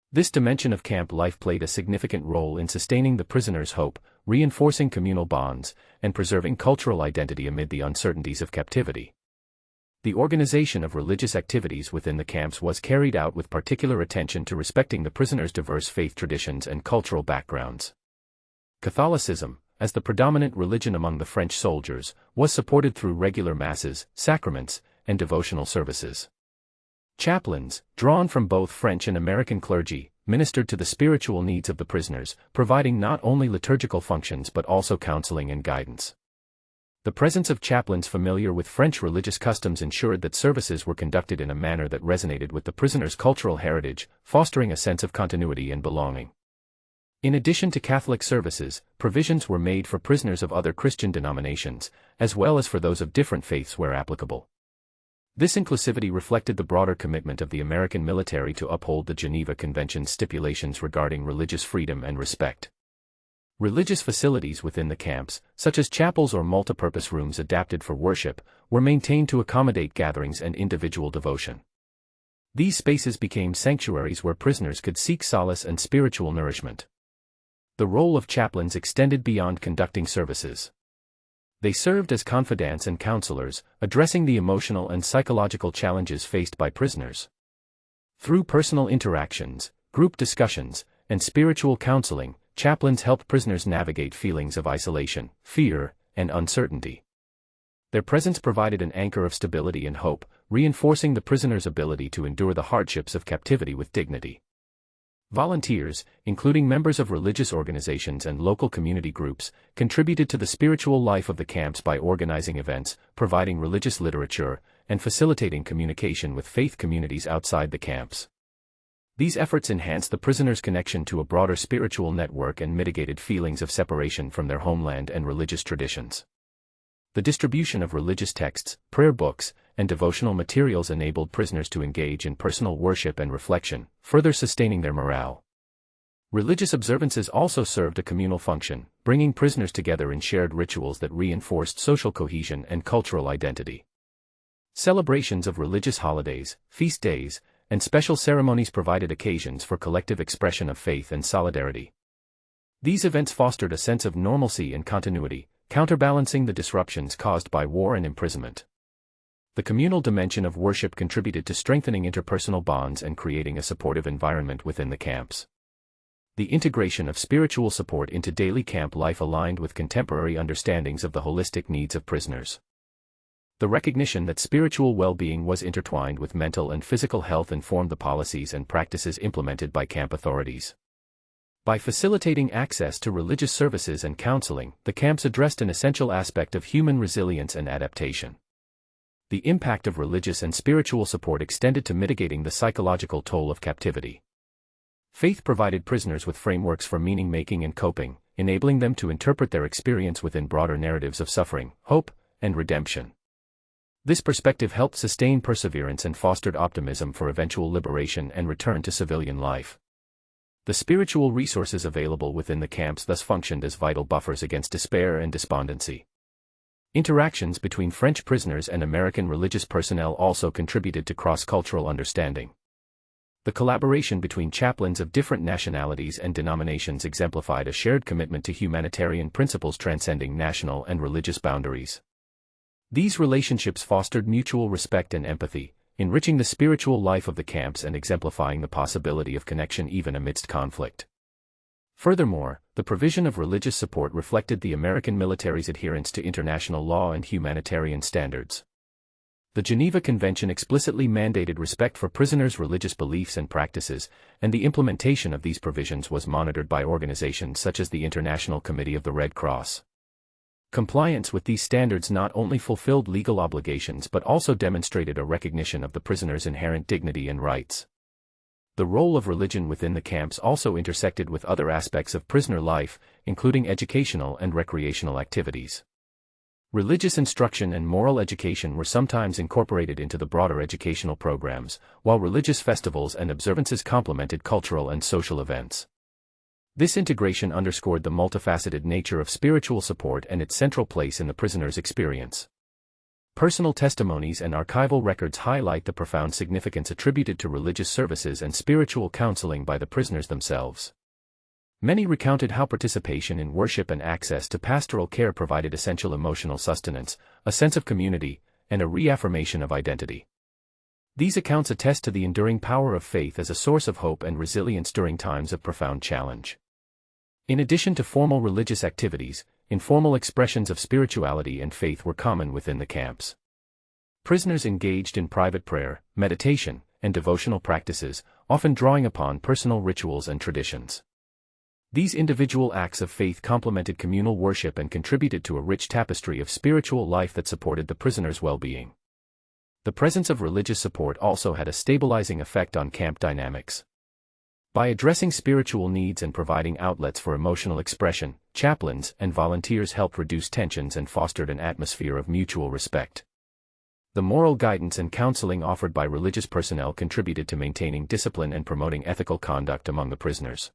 This dimension of camp life played a significant role in sustaining the prisoners' hope, reinforcing communal bonds, and preserving cultural identity amid the uncertainties of captivity. The organization of religious activities within the camps was carried out with particular attention to respecting the prisoners' diverse faith traditions and cultural backgrounds. Catholicism, as the predominant religion among the French soldiers, was supported through regular masses, sacraments, and devotional services. Chaplains, drawn from both French and American clergy, ministered to the spiritual needs of the prisoners, providing not only liturgical functions but also counseling and guidance. The presence of chaplains familiar with French religious customs ensured that services were conducted in a manner that resonated with the prisoners' cultural heritage, fostering a sense of continuity and belonging. In addition to Catholic services, provisions were made for prisoners of other Christian denominations, as well as for those of different faiths where applicable. This inclusivity reflected the broader commitment of the American military to uphold the Geneva Convention's stipulations regarding religious freedom and respect. Religious facilities within the camps, such as chapels or multipurpose rooms adapted for worship, were maintained to accommodate gatherings and individual devotion. These spaces became sanctuaries where prisoners could seek solace and spiritual nourishment. The role of chaplains extended beyond conducting services. They served as confidants and counselors, addressing the emotional and psychological challenges faced by prisoners. Through personal interactions, group discussions, and spiritual counseling, chaplains helped prisoners navigate feelings of isolation, fear, and uncertainty. Their presence provided an anchor of stability and hope, reinforcing the prisoner's ability to endure the hardships of captivity with dignity. Volunteers, including members of religious organizations and local community groups, contributed to the spiritual life of the camps by organizing events, providing religious literature, and facilitating communication with faith communities outside the camps. These efforts enhanced the prisoners' connection to a broader spiritual network and mitigated feelings of separation from their homeland and religious traditions. The distribution of religious texts, prayer books, and devotional materials enabled prisoners to engage in personal worship and reflection, further sustaining their morale. Religious observances also served a communal function, bringing prisoners together in shared rituals that reinforced social cohesion and cultural identity. Celebrations of religious holidays, feast days, and special ceremonies provided occasions for collective expression of faith and solidarity. These events fostered a sense of normalcy and continuity, counterbalancing the disruptions caused by war and imprisonment. The communal dimension of worship contributed to strengthening interpersonal bonds and creating a supportive environment within the camps. The integration of spiritual support into daily camp life aligned with contemporary understandings of the holistic needs of prisoners. The recognition that spiritual well-being was intertwined with mental and physical health informed the policies and practices implemented by camp authorities. By facilitating access to religious services and counseling, the camps addressed an essential aspect of human resilience and adaptation. The impact of religious and spiritual support extended to mitigating the psychological toll of captivity. Faith provided prisoners with frameworks for meaning-making and coping, enabling them to interpret their experience within broader narratives of suffering, hope, and redemption. This perspective helped sustain perseverance and fostered optimism for eventual liberation and return to civilian life. The spiritual resources available within the camps thus functioned as vital buffers against despair and despondency. Interactions between French prisoners and American religious personnel also contributed to cross-cultural understanding. The collaboration between chaplains of different nationalities and denominations exemplified a shared commitment to humanitarian principles transcending national and religious boundaries. These relationships fostered mutual respect and empathy, enriching the spiritual life of the camps and exemplifying the possibility of connection even amidst conflict. Furthermore, the provision of religious support reflected the American military's adherence to international law and humanitarian standards. The Geneva Convention explicitly mandated respect for prisoners' religious beliefs and practices, and the implementation of these provisions was monitored by organizations such as the International Committee of the Red Cross. Compliance with these standards not only fulfilled legal obligations but also demonstrated a recognition of the prisoner's inherent dignity and rights. The role of religion within the camps also intersected with other aspects of prisoner life, including educational and recreational activities. Religious instruction and moral education were sometimes incorporated into the broader educational programs, while religious festivals and observances complemented cultural and social events. This integration underscored the multifaceted nature of spiritual support and its central place in the prisoner's experience. Personal testimonies and archival records highlight the profound significance attributed to religious services and spiritual counseling by the prisoners themselves. Many recounted how participation in worship and access to pastoral care provided essential emotional sustenance, a sense of community, and a reaffirmation of identity. These accounts attest to the enduring power of faith as a source of hope and resilience during times of profound challenge. In addition to formal religious activities, informal expressions of spirituality and faith were common within the camps. Prisoners engaged in private prayer, meditation, and devotional practices, often drawing upon personal rituals and traditions. These individual acts of faith complemented communal worship and contributed to a rich tapestry of spiritual life that supported the prisoner's well-being. The presence of religious support also had a stabilizing effect on camp dynamics. By addressing spiritual needs and providing outlets for emotional expression, chaplains and volunteers helped reduce tensions and fostered an atmosphere of mutual respect. The moral guidance and counseling offered by religious personnel contributed to maintaining discipline and promoting ethical conduct among the prisoners.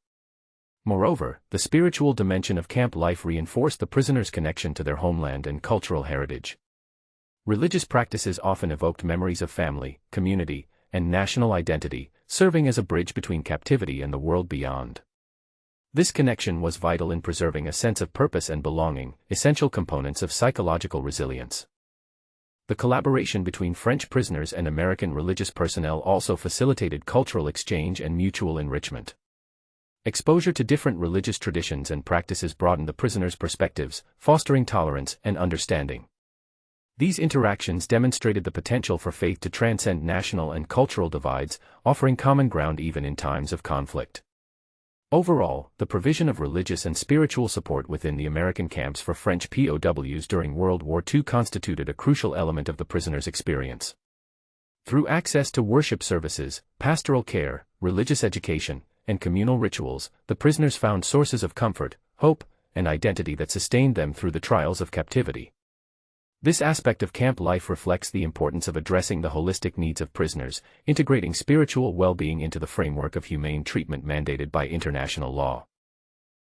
Moreover, the spiritual dimension of camp life reinforced the prisoners' connection to their homeland and cultural heritage. Religious practices often evoked memories of family, community, and national identity, serving as a bridge between captivity and the world beyond. This connection was vital in preserving a sense of purpose and belonging, essential components of psychological resilience. The collaboration between French prisoners and American religious personnel also facilitated cultural exchange and mutual enrichment. Exposure to different religious traditions and practices broadened the prisoners' perspectives, fostering tolerance and understanding. These interactions demonstrated the potential for faith to transcend national and cultural divides, offering common ground even in times of conflict. Overall, the provision of religious and spiritual support within the American camps for French POWs during World War II constituted a crucial element of the prisoners' experience. Through access to worship services, pastoral care, religious education, and communal rituals, the prisoners found sources of comfort, hope, and identity that sustained them through the trials of captivity. This aspect of camp life reflects the importance of addressing the holistic needs of prisoners, integrating spiritual well-being into the framework of humane treatment mandated by international law.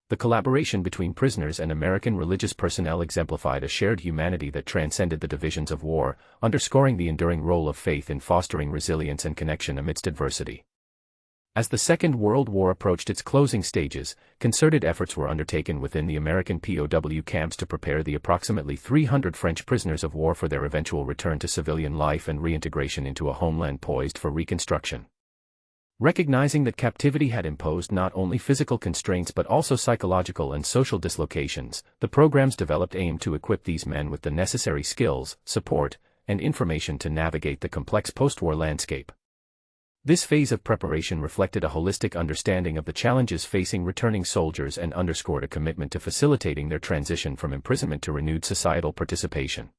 The collaboration between prisoners and American religious personnel exemplified a shared humanity that transcended the divisions of war, underscoring the enduring role of faith in fostering resilience and connection amidst adversity. As the Second World War approached its closing stages, concerted efforts were undertaken within the American POW camps to prepare the approximately 300 French prisoners of war for their eventual return to civilian life and reintegration into a homeland poised for reconstruction. Recognizing that captivity had imposed not only physical constraints but also psychological and social dislocations, the programs developed aimed to equip these men with the necessary skills, support, and information to navigate the complex post-war landscape. This phase of preparation reflected a holistic understanding of the challenges facing returning soldiers and underscored a commitment to facilitating their transition from imprisonment to renewed societal participation.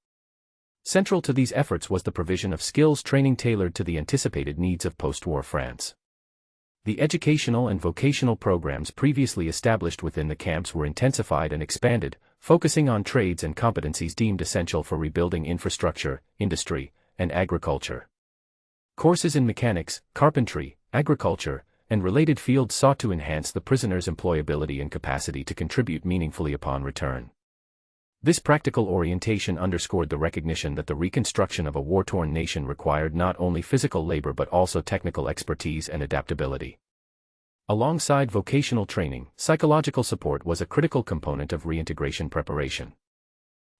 Central to these efforts was the provision of skills training tailored to the anticipated needs of post-war France. The educational and vocational programs previously established within the camps were intensified and expanded, focusing on trades and competencies deemed essential for rebuilding infrastructure, industry, and agriculture. Courses in mechanics, carpentry, agriculture, and related fields sought to enhance the prisoners' employability and capacity to contribute meaningfully upon return. This practical orientation underscored the recognition that the reconstruction of a war-torn nation required not only physical labor but also technical expertise and adaptability. Alongside vocational training, psychological support was a critical component of reintegration preparation.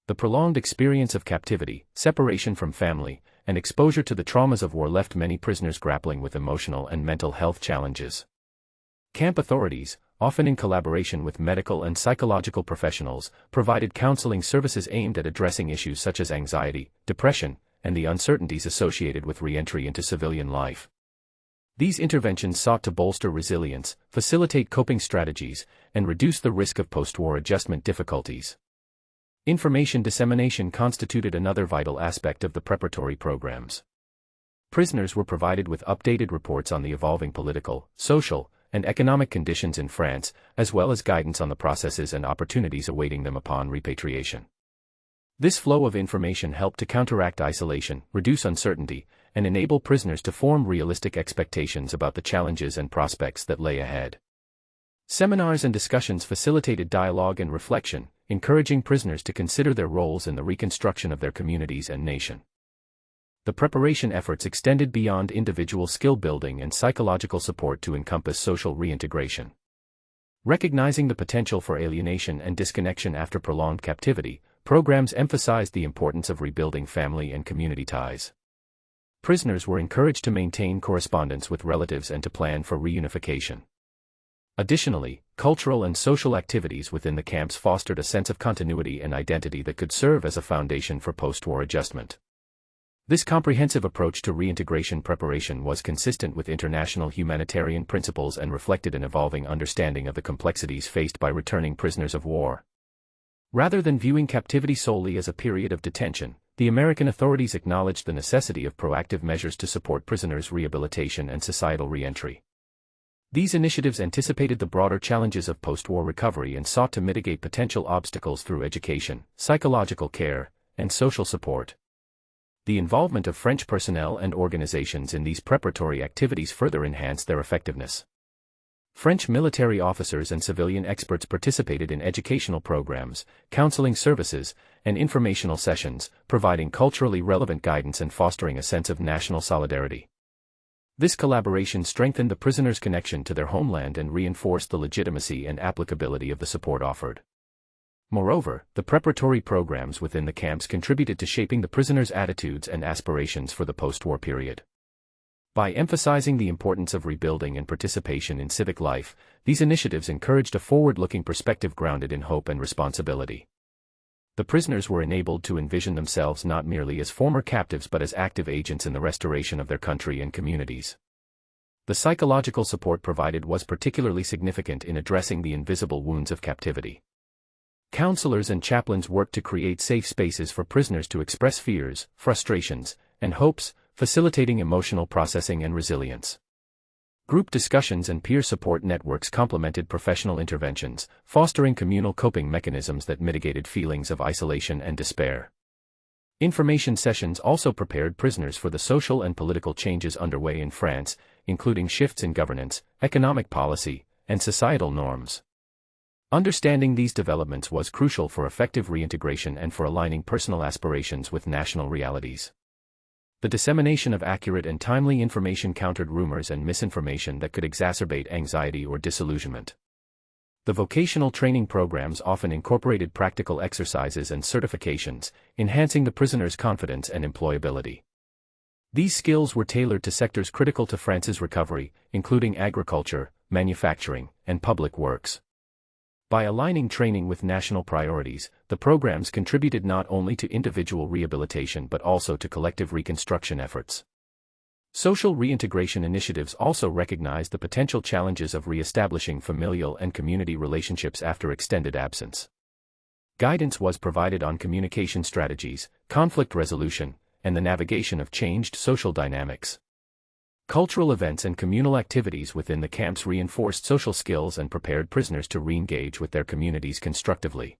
The prolonged experience of captivity, separation from family, and exposure to the traumas of war left many prisoners grappling with emotional and mental health challenges. Camp authorities, often in collaboration with medical and psychological professionals, provided counseling services aimed at addressing issues such as anxiety, depression, and the uncertainties associated with re-entry into civilian life. These interventions sought to bolster resilience, facilitate coping strategies, and reduce the risk of post-war adjustment difficulties. Information dissemination constituted another vital aspect of the preparatory programs. Prisoners were provided with updated reports on the evolving political, social, and economic conditions in France, as well as guidance on the processes and opportunities awaiting them upon repatriation. This flow of information helped to counteract isolation, reduce uncertainty, and enable prisoners to form realistic expectations about the challenges and prospects that lay ahead. Seminars and discussions facilitated dialogue and reflection, encouraging prisoners to consider their roles in the reconstruction of their communities and nation. The preparation efforts extended beyond individual skill building and psychological support to encompass social reintegration. Recognizing the potential for alienation and disconnection after prolonged captivity, programs emphasized the importance of rebuilding family and community ties. Prisoners were encouraged to maintain correspondence with relatives and to plan for reunification. Additionally, cultural and social activities within the camps fostered a sense of continuity and identity that could serve as a foundation for post-war adjustment. This comprehensive approach to reintegration preparation was consistent with international humanitarian principles and reflected an evolving understanding of the complexities faced by returning prisoners of war. Rather than viewing captivity solely as a period of detention, the American authorities acknowledged the necessity of proactive measures to support prisoners' rehabilitation and societal reentry. These initiatives anticipated the broader challenges of post-war recovery and sought to mitigate potential obstacles through education, psychological care, and social support. The involvement of French personnel and organizations in these preparatory activities further enhanced their effectiveness. French military officers and civilian experts participated in educational programs, counseling services, and informational sessions, providing culturally relevant guidance and fostering a sense of national solidarity. This collaboration strengthened the prisoners' connection to their homeland and reinforced the legitimacy and applicability of the support offered. Moreover, the preparatory programs within the camps contributed to shaping the prisoners' attitudes and aspirations for the post-war period. By emphasizing the importance of rebuilding and participation in civic life, these initiatives encouraged a forward-looking perspective grounded in hope and responsibility. The prisoners were enabled to envision themselves not merely as former captives but as active agents in the restoration of their country and communities. The psychological support provided was particularly significant in addressing the invisible wounds of captivity. Counselors and chaplains worked to create safe spaces for prisoners to express fears, frustrations, and hopes, facilitating emotional processing and resilience. Group discussions and peer support networks complemented professional interventions, fostering communal coping mechanisms that mitigated feelings of isolation and despair. Information sessions also prepared prisoners for the social and political changes underway in France, including shifts in governance, economic policy, and societal norms. Understanding these developments was crucial for effective reintegration and for aligning personal aspirations with national realities. The dissemination of accurate and timely information countered rumors and misinformation that could exacerbate anxiety or disillusionment. The vocational training programs often incorporated practical exercises and certifications, enhancing the prisoners' confidence and employability. These skills were tailored to sectors critical to France's recovery, including agriculture, manufacturing, and public works. By aligning training with national priorities, the programs contributed not only to individual rehabilitation but also to collective reconstruction efforts. Social reintegration initiatives also recognized the potential challenges of re-establishing familial and community relationships after extended absence. Guidance was provided on communication strategies, conflict resolution, and the navigation of changed social dynamics. Cultural events and communal activities within the camps reinforced social skills and prepared prisoners to re-engage with their communities constructively.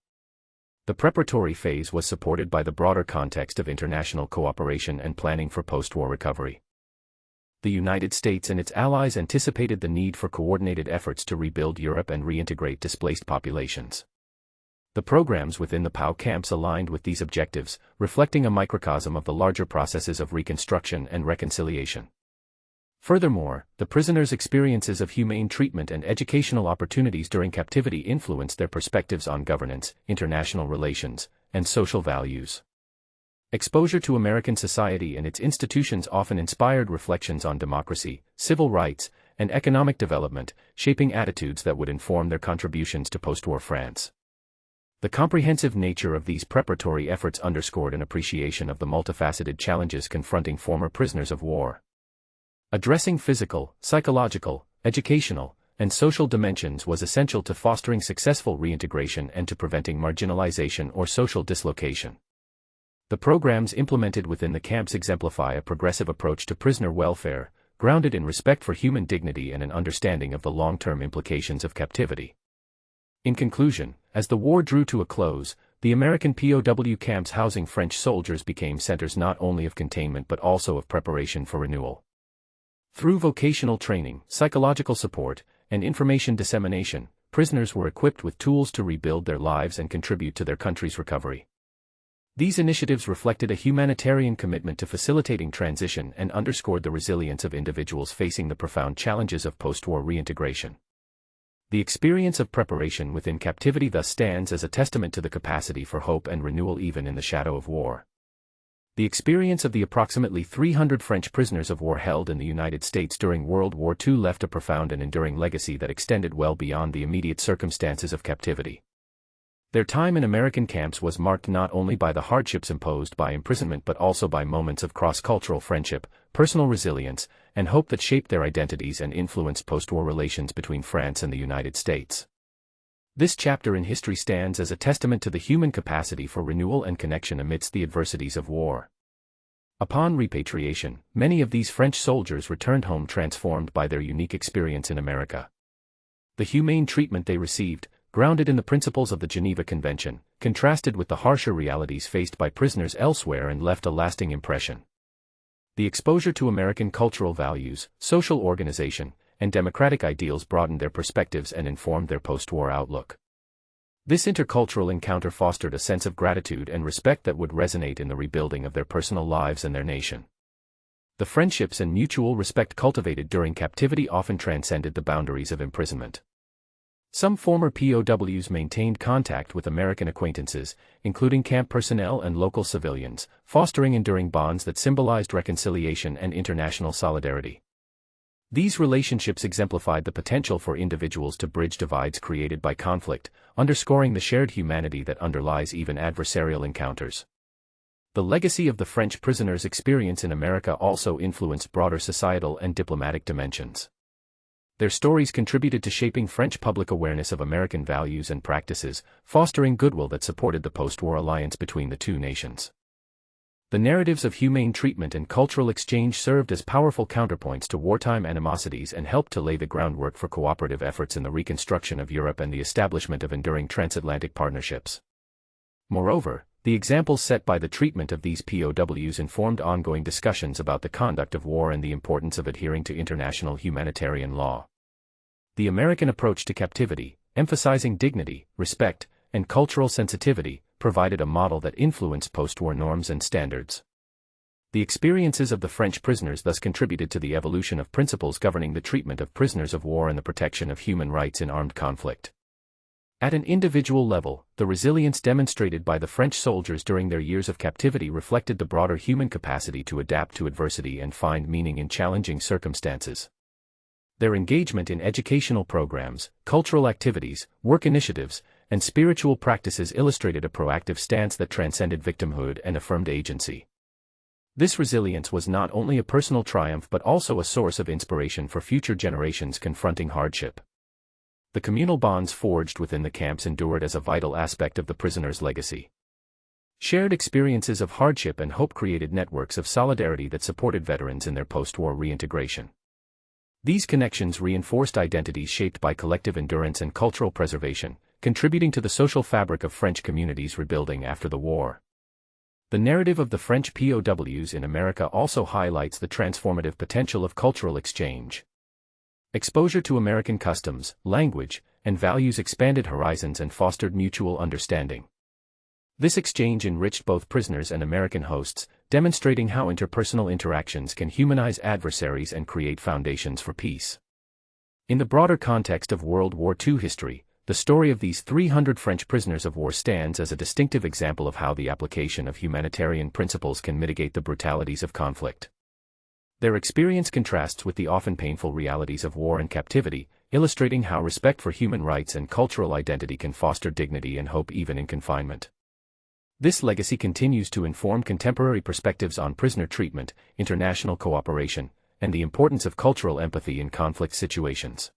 The preparatory phase was supported by the broader context of international cooperation and planning for post-war recovery. The United States and its allies anticipated the need for coordinated efforts to rebuild Europe and reintegrate displaced populations. The programs within the POW camps aligned with these objectives, reflecting a microcosm of the larger processes of reconstruction and reconciliation. Furthermore, the prisoners' experiences of humane treatment and educational opportunities during captivity influenced their perspectives on governance, international relations, and social values. Exposure to American society and its institutions often inspired reflections on democracy, civil rights, and economic development, shaping attitudes that would inform their contributions to post-war France. The comprehensive nature of these preparatory efforts underscored an appreciation of the multifaceted challenges confronting former prisoners of war. Addressing physical, psychological, educational, and social dimensions was essential to fostering successful reintegration and to preventing marginalization or social dislocation. The programs implemented within the camps exemplify a progressive approach to prisoner welfare, grounded in respect for human dignity and an understanding of the long-term implications of captivity. In conclusion, as the war drew to a close, the American POW camps housing French soldiers became centers not only of containment but also of preparation for renewal. Through vocational training, psychological support, and information dissemination, prisoners were equipped with tools to rebuild their lives and contribute to their country's recovery. These initiatives reflected a humanitarian commitment to facilitating transition and underscored the resilience of individuals facing the profound challenges of post-war reintegration. The experience of preparation within captivity thus stands as a testament to the capacity for hope and renewal even in the shadow of war. The experience of the approximately 300 French prisoners of war held in the United States during World War II left a profound and enduring legacy that extended well beyond the immediate circumstances of captivity. Their time in American camps was marked not only by the hardships imposed by imprisonment but also by moments of cross-cultural friendship, personal resilience, and hope that shaped their identities and influenced post-war relations between France and the United States. This chapter in history stands as a testament to the human capacity for renewal and connection amidst the adversities of war. Upon repatriation, many of these French soldiers returned home transformed by their unique experience in America. The humane treatment they received, grounded in the principles of the Geneva Convention, contrasted with the harsher realities faced by prisoners elsewhere and left a lasting impression. The exposure to American cultural values, social organization, and democratic ideals broadened their perspectives and informed their post-war outlook. This intercultural encounter fostered a sense of gratitude and respect that would resonate in the rebuilding of their personal lives and their nation. The friendships and mutual respect cultivated during captivity often transcended the boundaries of imprisonment. Some former POWs maintained contact with American acquaintances, including camp personnel and local civilians, fostering enduring bonds that symbolized reconciliation and international solidarity. These relationships exemplified the potential for individuals to bridge divides created by conflict, underscoring the shared humanity that underlies even adversarial encounters. The legacy of the French prisoners' experience in America also influenced broader societal and diplomatic dimensions. Their stories contributed to shaping French public awareness of American values and practices, fostering goodwill that supported the post-war alliance between the two nations. The narratives of humane treatment and cultural exchange served as powerful counterpoints to wartime animosities and helped to lay the groundwork for cooperative efforts in the reconstruction of Europe and the establishment of enduring transatlantic partnerships. Moreover, the examples set by the treatment of these POWs informed ongoing discussions about the conduct of war and the importance of adhering to international humanitarian law. The American approach to captivity, emphasizing dignity, respect, and cultural sensitivity, provided a model that influenced post-war norms and standards. The experiences of the French prisoners thus contributed to the evolution of principles governing the treatment of prisoners of war and the protection of human rights in armed conflict. At an individual level, the resilience demonstrated by the French soldiers during their years of captivity reflected the broader human capacity to adapt to adversity and find meaning in challenging circumstances. Their engagement in educational programs, cultural activities, work initiatives, and spiritual practices illustrated a proactive stance that transcended victimhood and affirmed agency. This resilience was not only a personal triumph but also a source of inspiration for future generations confronting hardship. The communal bonds forged within the camps endured as a vital aspect of the prisoners' legacy. Shared experiences of hardship and hope created networks of solidarity that supported veterans in their post-war reintegration. These connections reinforced identities shaped by collective endurance and cultural preservation, contributing to the social fabric of French communities rebuilding after the war. The narrative of the French POWs in America also highlights the transformative potential of cultural exchange. Exposure to American customs, language, and values expanded horizons and fostered mutual understanding. This exchange enriched both prisoners and American hosts, demonstrating how interpersonal interactions can humanize adversaries and create foundations for peace. In the broader context of World War II history, the story of these 300 French prisoners of war stands as a distinctive example of how the application of humanitarian principles can mitigate the brutalities of conflict. Their experience contrasts with the often painful realities of war and captivity, illustrating how respect for human rights and cultural identity can foster dignity and hope even in confinement. This legacy continues to inform contemporary perspectives on prisoner treatment, international cooperation, and the importance of cultural empathy in conflict situations.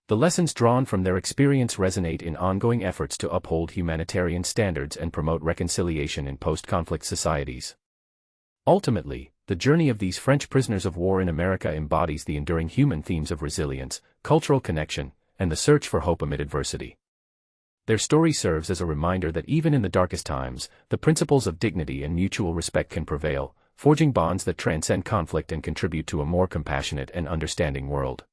The lessons drawn from their experience resonate in ongoing efforts to uphold humanitarian standards and promote reconciliation in post-conflict societies. Ultimately, the journey of these French prisoners of war in America embodies the enduring human themes of resilience, cultural connection, and the search for hope amid adversity. Their story serves as a reminder that even in the darkest times, the principles of dignity and mutual respect can prevail, forging bonds that transcend conflict and contribute to a more compassionate and understanding world.